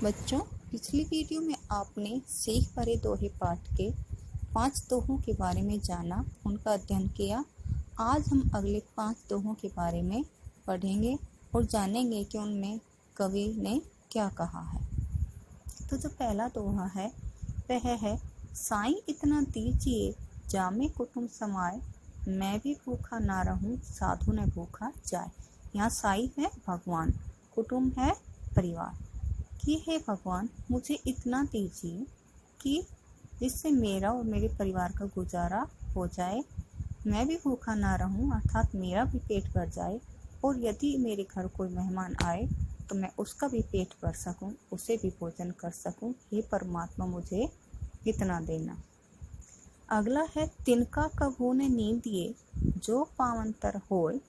बच्चों, पिछली वीडियो में आपने सीख भरे दोहे पाठ के 5 दोहों के बारे में जाना, उनका अध्ययन किया। आज हम अगले 5 दोहों के बारे में पढ़ेंगे और जानेंगे कि उनमें कवि ने क्या कहा है। तो जो पहला दोहा है वह है, साईं इतना दीजिए जामे कुटुंब समाए, मैं भी भूखा ना रहूं साधु ने भूखा जाए। यहाँ साईं है भगवान, कुटुंब है परिवार। कि हे भगवान, मुझे इतना दीजिए कि जिससे मेरा और मेरे परिवार का गुजारा हो जाए, मैं भी भूखा ना रहूं अर्थात मेरा भी पेट भर जाए, और यदि मेरे घर कोई मेहमान आए तो मैं उसका भी पेट भर सकूं, उसे भी भोजन कर सकूं। हे परमात्मा, मुझे इतना देना। अगला है, तिनका कभू ने नींद दिए जो पावंतर होय,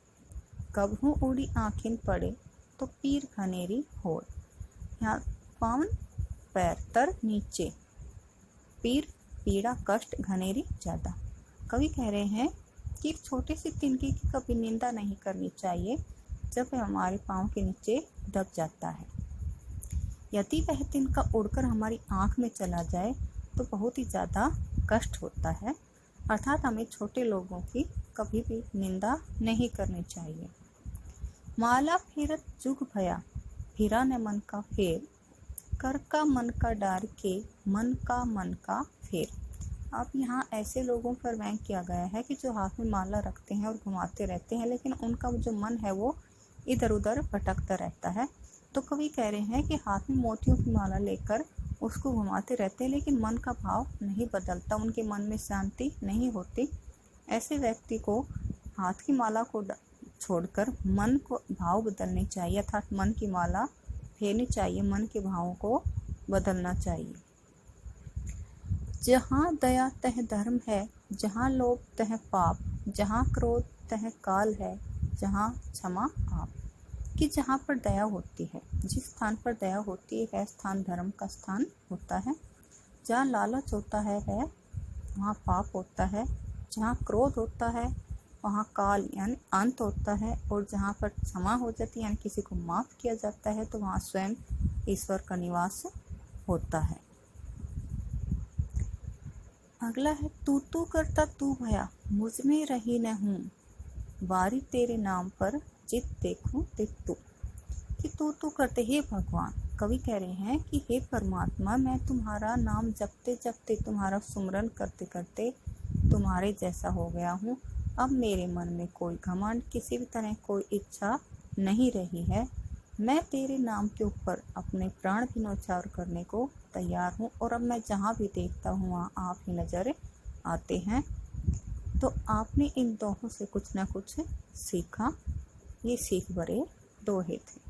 कभू उड़ी आँखिन पड़े तो पीर घनेरी होय। यहाँ पावन पैर, तर नीचे, पीर पीड़ा कष्ट, घनेरी ज्यादा। कवि कह रहे हैं कि एक छोटे से तिनके की कभी निंदा नहीं करनी चाहिए जब वह हमारे पाँव के नीचे दब जाता है। यदि वह तिनका उड़कर हमारी आँख में चला जाए तो बहुत ही ज़्यादा कष्ट होता है। अर्थात हमें छोटे लोगों की कभी भी निंदा नहीं करनी चाहिए। माला फेरत जुग भया, फिरा ने मन का फेर, कर का मन का डार के मन का फेर। अब यहाँ ऐसे लोगों पर व्यंग किया गया है कि जो हाथ में माला रखते हैं और घुमाते रहते हैं, लेकिन उनका जो मन है वो इधर उधर भटकता रहता है। तो कवि कह रहे हैं कि हाथ में मोतियों की माला लेकर उसको घुमाते रहते हैं, लेकिन मन का भाव नहीं बदलता, उनके मन में शांति नहीं होती। ऐसे व्यक्ति को हाथ की माला को छोड़कर मन को भाव बदलने चाहिए, अर्थात मन की माला फेरनी चाहिए, मन के भावों को बदलना चाहिए। जहाँ दया तह धर्म है, जहाँ लोभ तह पाप, जहाँ क्रोध तह काल है, जहाँ क्षमा आप। कि जहाँ पर दया होती है, जिस स्थान पर दया होती है वह स्थान धर्म का स्थान होता है। जहाँ लालच होता है वहाँ पाप होता है। जहाँ क्रोध होता है वहाँ काल यानी अंत होता है, और जहाँ पर क्षमा हो जाती है यानी किसी को माफ़ किया जाता है तो वहाँ स्वयं ईश्वर का निवास होता है। अगला है, तू करता तू भया, मुझ में रही न हूँ, बारी तेरे नाम पर जित देखूं तित तू। कि तू करते हे भगवान, कवि कह रहे हैं कि हे परमात्मा, मैं तुम्हारा नाम जपते जपते, तुम्हारा सुमरन करते करते तुम्हारे जैसा हो गया हूँ। अब मेरे मन में कोई घमंड, किसी भी तरह कोई इच्छा नहीं रही है। मैं तेरे नाम के ऊपर अपने प्राण भी न्यौछावर करने को तैयार हूँ, और अब मैं जहाँ भी देखता हूँ वहाँ आप ही नजर आते हैं। तो आपने इन दोहों से कुछ न कुछ सीखा। ये सीख भरे दोहे थे।